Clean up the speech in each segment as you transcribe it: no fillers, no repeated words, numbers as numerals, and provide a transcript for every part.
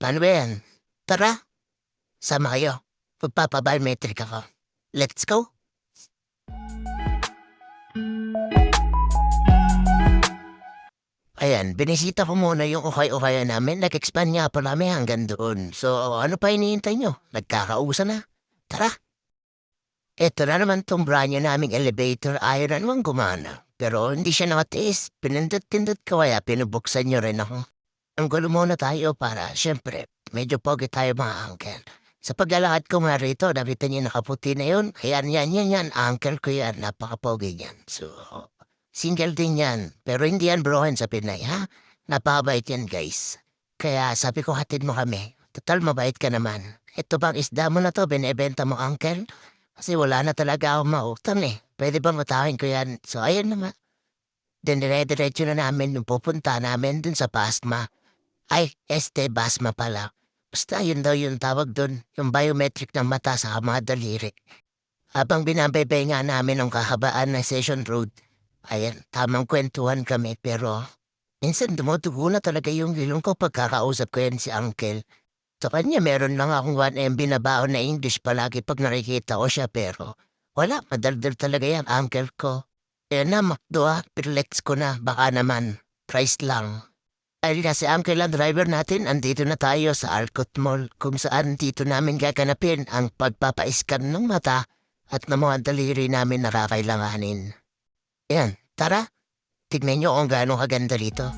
Paano ba yan? Tara, sama kayo. Magpapabiometric ako. Let's go! Ayan, binisita ko muna yung ukay-ukaya namin. Nag-expand nga pala kami hanggang doon. So, ano pa hinihintay nyo? Nagkakausa na. Tara! Eto na naman tong brand new naming elevator. Ayaw na naman gumana. Pero hindi siya nakatiis. Pinindot-pindot ko kaya pinubuksan nyo rin ako. Ang gulo muna tayo para, syempre, medyo pogi tayo mga uncle. Sa paglalakad ko nga rito, nakita niyo nakaputi na yun. Yan. Uncle ko yan. Napaka-pogi yan. So, single din yan. Pero hindi yan brohen sa Pinay, ha? Napakabait yan, guys. Kaya sabi ko, hatid mo kami. Total, mabait ka naman. Ito bang isda mo na to, binibenta mo, uncle? Kasi wala na talaga akong mautang eh. Pwede bang utahin ko yan? So, ayun naman. Dire-diretso na namin yung pupunta namin dun sa Pasma. Ay, Basma pala. Basta yun daw yung tawag dun, yung biometric ng mata sa mga daliri. Habang binabaybay nga namin ang kahabaan ng Session Road, ayan, tamang kwentuhan kami pero minsan dumudugo na talaga yung ilong ko pagkakausap ko yan si Uncle. Sa kanya meron lang akong 1 MB na baon na English palagi pag nakikita ko siya pero wala, madaldal talaga yan, Uncle ko. Kaya na, Makdo relax ko na, baka naman, price lang. Ay kasi ang kailan driver natin, andito na tayo sa Alcott Mall kung saan dito namin gaganapin ang pagpapaiskan ng mata at ng mga daliri namin na kakailanganin. Yan, tara, tignan nyo kung gaano kaganda rito.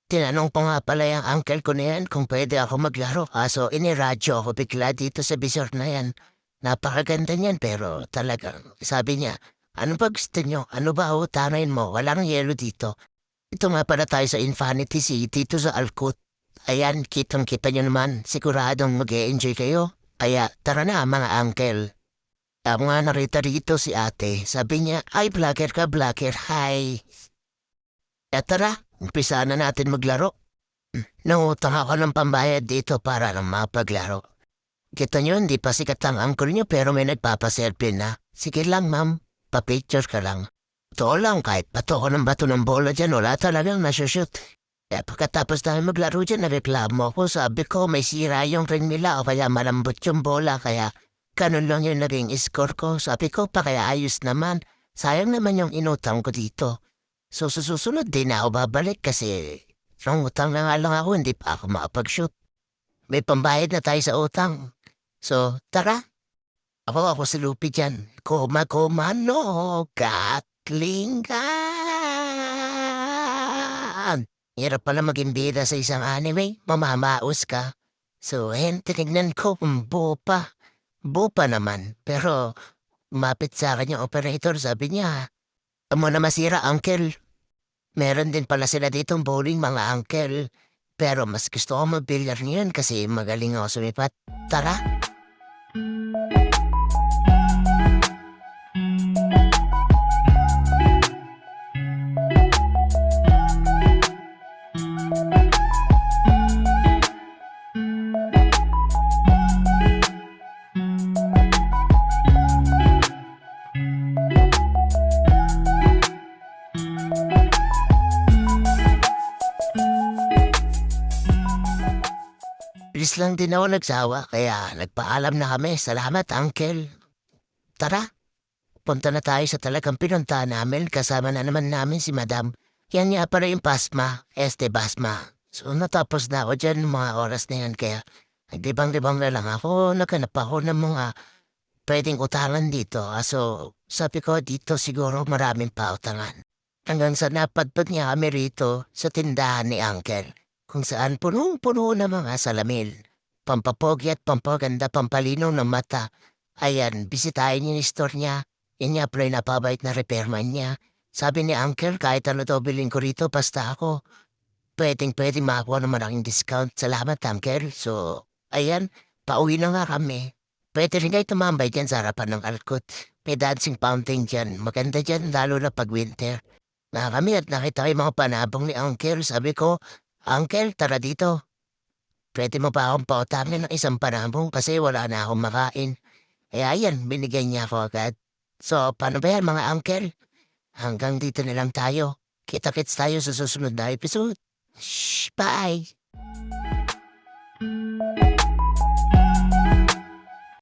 Tinanong ko nga pala yung uncle ko na yan kung pwede ako maglaro kaso iniradyo ako bigla dito sa bisor na yan. Napakaganda niyan pero talagang sabi niya, ano ba gusto nyo? Ano ba utanayin mo? Walang yelo dito. Ito nga pala tayo sa Infinity City dito sa Alcott. Ayan, kitang-kita nyo naman. Siguradong mag-e-enjoy kayo. Kaya tara na mga uncle. Ako nga narita rito si ate. Sabi niya, ay vlogger ka, vlogger, hi. Tara, umpisa na natin maglaro. Nangutang ako ng pambayad dito para lang mapaglaro. Kita nyo, hindi pa sikat ang angkol nyo pero may nagpapaselfie na. Sige lang ma'am, pa-picture ka lang. Totoo lang, kahit bato ko ng bato ng bola dyan, wala talagang nasushoot. Kaya pagkatapos namin maglaro dyan, nareklamo ako. Sabi ko, may sira yung ring nila o kaya malambot yung bola. Kaya ganun lang yung naging score ko. Sabi ko, pa kaya ayos naman. Sayang naman yung inutang ko dito. So sa susunod din ako babalik kasi nung utang na nga lang ako, hindi pa ako makapag-shoot. May pambayad na tayo sa utang. So tara, ako si Lupi dyan. Kuma-kumano, katlingan. Hirap pala maging bida sa isang anime, mamamaos ka. So tinignan ko kung buo pa. Buo pa naman, pero umapit sa akin yung operator, sabi niya, amo na masira, uncle. Meron din pala sila ditong bowling, mga uncle. Pero mas gusto ko mag-billiard ngayon kasi magaling ako sumipat. Tara! Bilis lang din ako nagsawa kaya nagpaalam na kami. Salamat, uncle. Tara, punta na tayo sa talagang pinunta namin. Kasama na naman namin si madam. Yan nga pala yung Pasma, Basma. So natapos na ako dyan mga oras na yan kaya naglibang-libang na lang ako. Naghanap ako ng mga pwedeng utangan dito. So sabi ko dito siguro maraming pautangan. Hanggang sa napadpad niya kami rito sa tindahan ni uncle. Kung saan punong-puno na mga salamin. Pampapogi at pampaganda, pampalinaw ng mata. Ayan, bisitahin yung store niya. Yan niya pala napabait na repairman niya. Sabi ni uncle, kahit ano daw bilhin ko rito, basta ako. Pwedeng makakuha ng malaking discount. Salamat, uncle. So, ayan, pauwi na nga kami. Pwede rin kayo tumambay dyan sa harapan ng Alcott. May dancing fountain dyan. Maganda dyan lalo na pag winter. Na kami at nakita ko yung mga panabong ni Uncle. Sabi ko, Uncle, tara dito. Pwede mo pa akong pautangin ng isang panabong kasi wala na akong makain. Eh ayan, binigyan niya ako agad. So, paano ba yan mga uncle? Hanggang dito na lang tayo. Kita-kits tayo sa susunod na episode. Shh, bye!